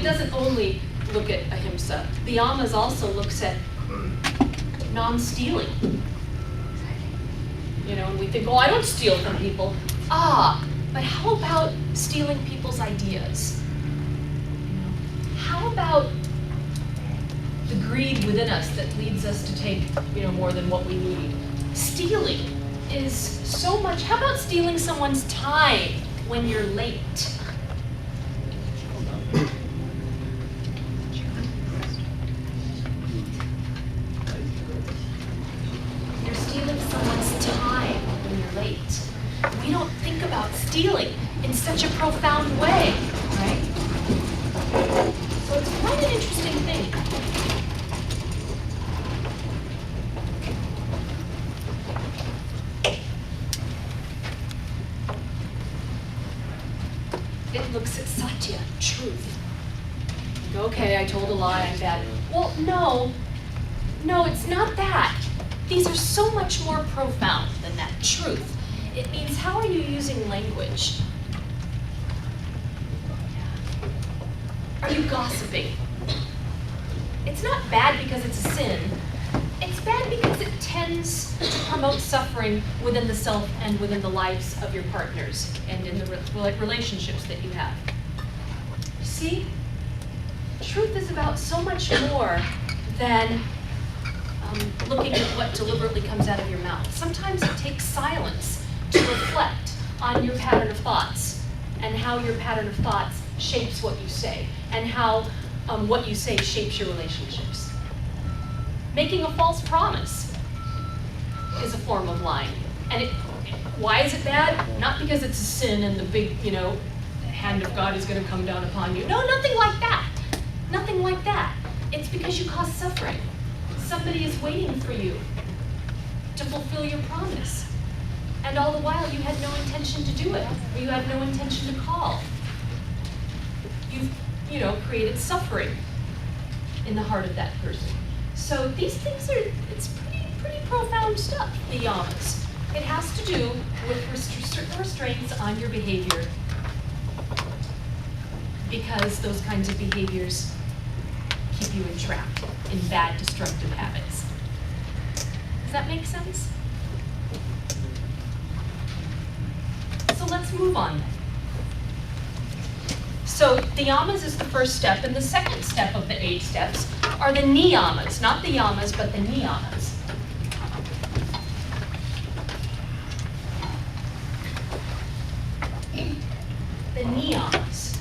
it doesn't only look at ahimsa. The Niyamas also looks at non-stealing. You know, and we think, oh, I don't steal from people. But how about stealing people's ideas? How about the greed within us that leads us to take, more than what we need? Stealing is so much. How about stealing someone's time when you're late? You're stealing someone's time when you're late. We don't think about stealing in such a profound way, right? So it's quite an interesting thing. It looks at satya, truth. Okay, I told a lie, I'm bad. Well, no, it's not that. These are so much more profound than that, truth. It means, how are you using language? Are you gossiping? It's not bad because it's a sin. It's bad because it tends to promote suffering within the self and within the lives of your partners and in the relationships that you have. You see, truth is about so much more than looking at what deliberately comes out of your mouth. Sometimes it takes silence to reflect on your pattern of thoughts and how your pattern of thoughts shapes what you say and how what you say shapes your relationships. Making a false promise is a form of lying. And why is it bad? Not because it's a sin and the big, hand of God is going to come down upon you. No, nothing like that. Nothing like that. It's because you cause suffering. Somebody is waiting for you to fulfill your promise. And all the while you had no intention to do it, or you had no intention to call. You've, created suffering in the heart of that person. So these things it's pretty profound stuff, the Niyamas. It has to do with certain restraints on your behavior, because those kinds of behaviors keep you entrapped in bad, destructive habits. Does that make sense? So let's move on then. So the Niyamas is the first step, and the second step of the 8 steps are the Niyamas, not the Yamas, but the Niyamas. The Niyamas.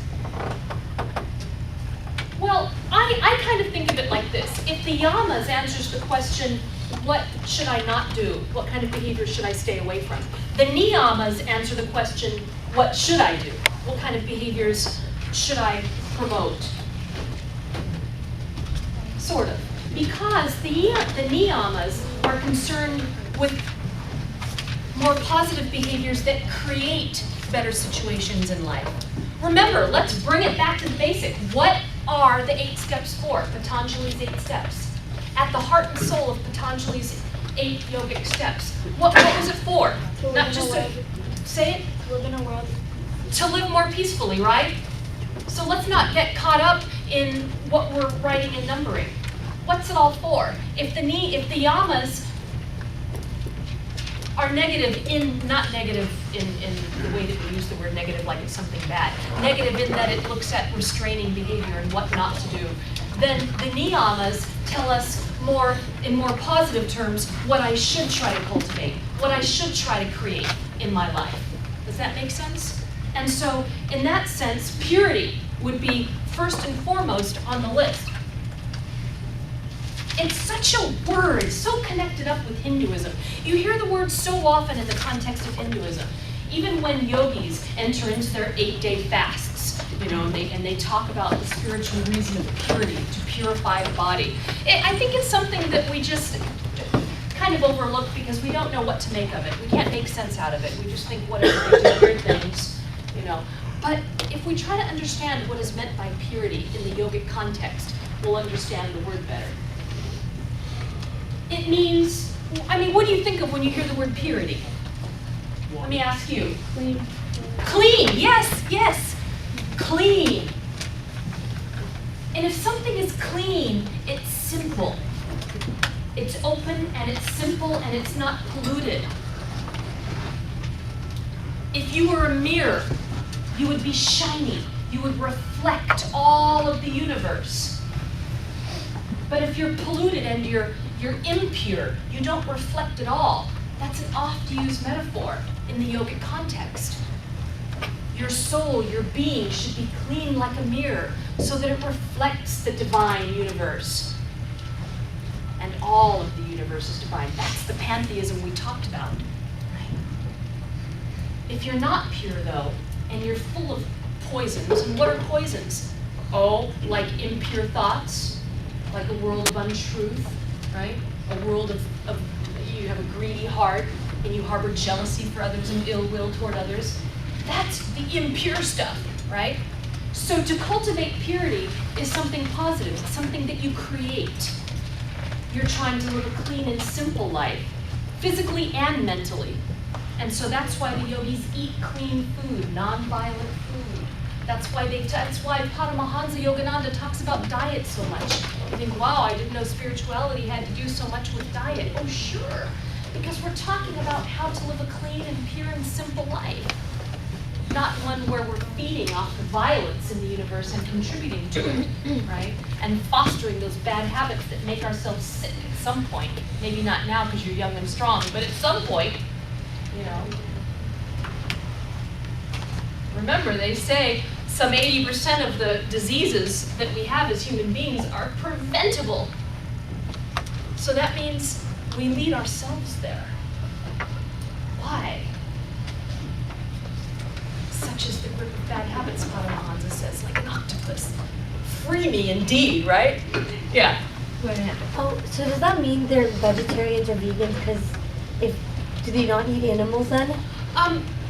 Well, I kind of think of it like this. If the Yamas answers the question, what should I not do? What kind of behavior should I stay away from? The Niyamas answer the question, what should I do? What kind of behaviors should I promote? Sort of. Because the Niyamas are concerned with more positive behaviors that create better situations in life. Remember, let's bring it back to the basic. What are the 8 steps for? Patanjali's 8 steps. At the heart and soul of Patanjali's 8 yogic steps. What was it for? Not just to say it? Live in a world. To live more peacefully, right? So let's not get caught up in what we're writing and numbering. What's it all for? If the Yamas are negative not negative in the way that we use the word negative like it's something bad, negative in that it looks at restraining behavior and what not to do, then the Niyamas tell us in more positive terms what I should try to cultivate, what I should try to create in my life. Does that make sense? And so, in that sense, purity would be first and foremost on the list. It's such a word, so connected up with Hinduism. You hear the word so often in the context of Hinduism. Even when yogis enter into their 8-day fasts, and they talk about the spiritual reason of purity, to purify the body. I think it's something that we just kind of overlook because we don't know what to make of it. We can't make sense out of it. We just think whatever, they do weird things, But if we try to understand what is meant by purity in the yogic context, we'll understand the word better. It means, what do you think of when you hear the word purity? Let me ask you. Clean. Clean, yes, clean. And if something is clean, it's simple. It's open and it's simple and it's not polluted. If you were a mirror, you would be shiny. You would reflect all of the universe. But if you're polluted and you're impure, you don't reflect at all. That's an oft-used metaphor in the yogic context. Your soul, your being should be clean like a mirror so that it reflects the divine universe. And all of the universe is divine. That's the pantheism we talked about. Right? If you're not pure, though, and you're full of poisons, and what are poisons? Oh, like impure thoughts, like a world of untruth, right? A world of you have a greedy heart, and you harbor jealousy for others and ill will toward others. That's the impure stuff, right? So to cultivate purity is something positive, something that you create. You're trying to live a clean and simple life, physically and mentally. And so that's why the yogis eat clean food, non-violent food. That's why Paramahansa Yogananda talks about diet so much. You think, wow, I didn't know spirituality had to do so much with diet. Oh, sure, because we're talking about how to live a clean and pure and simple life. Not one where we're feeding off the violence in the universe and contributing to it, right? And fostering those bad habits that make ourselves sick at some point. Maybe not now because you're young and strong, but at some point, you know. Remember, they say some 80% of the diseases that we have as human beings are preventable. So that means we lead ourselves there. Why? Such is the grip of bad habits, Paramahansa says, like an octopus. Free me indeed, right? Yeah. Go ahead. Oh, so does that mean they're vegetarians or vegans? Because do they not eat animals then?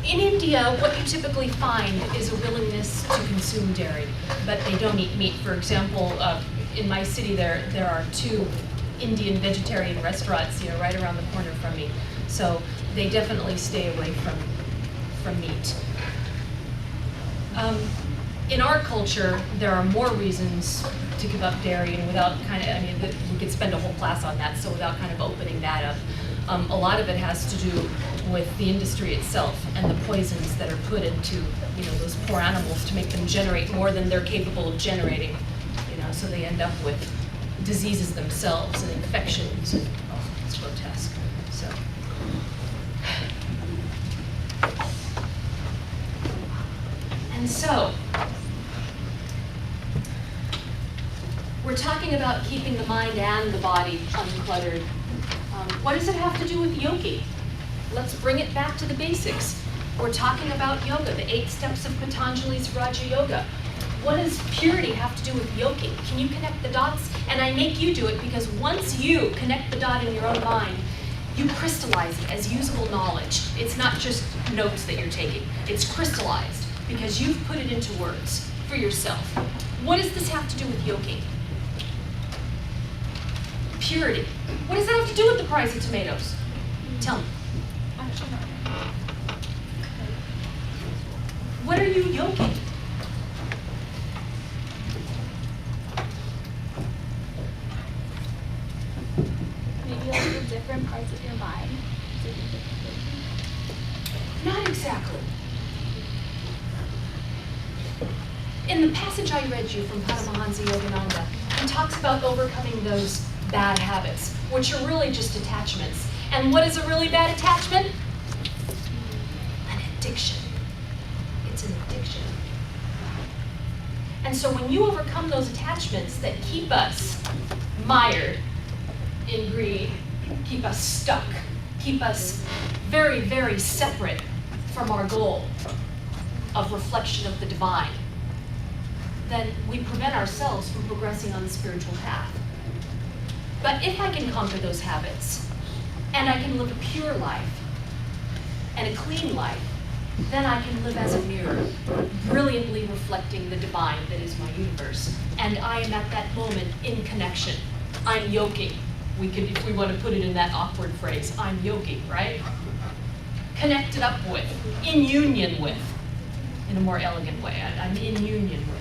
In India, what you typically find is a willingness to consume dairy, but they don't eat meat. For example, in my city, there are 2 Indian vegetarian restaurants, right around the corner from me. So they definitely stay away from meat. In our culture, there are more reasons to give up dairy, and without we could spend a whole class on that, so without kind of opening that up. A lot of it has to do with the industry itself and the poisons that are put into, those poor animals to make them generate more than they're capable of generating, so they end up with diseases themselves and infections, and it's grotesque, so. And so, we're talking about keeping the mind and the body uncluttered. What does it have to do with yogi? Let's bring it back to the basics. We're talking about yoga, the 8 steps of Patanjali's Raja Yoga. What does purity have to do with yogi? Can you connect the dots? And I make you do it because once you connect the dot in your own mind, you crystallize it as usable knowledge. It's not just notes that you're taking. It's crystallized because you've put it into words for yourself. What does this have to do with yogi? Purity. What does that have to do with the price of tomatoes? Tell me. What are you yoking? Maybe like the different parts of your mind. Not exactly. In the passage I read you from Paramahansa Yogananda, he talks about overcoming those bad habits, which are really just attachments. And what is a really bad attachment? An addiction. It's an addiction. And so when you overcome those attachments that keep us mired in greed, keep us stuck, keep us very, very separate from our goal of reflection of the divine, then we prevent ourselves from progressing on the spiritual path. But if I can conquer those habits, and I can live a pure life, and a clean life, then I can live as a mirror, brilliantly reflecting the divine that is my universe. And I am at that moment in connection. I'm yogi. We could, if we want to put it in that awkward phrase, I'm yogi, right? Connected up with, in union with, in a more elegant way. I'm in union with.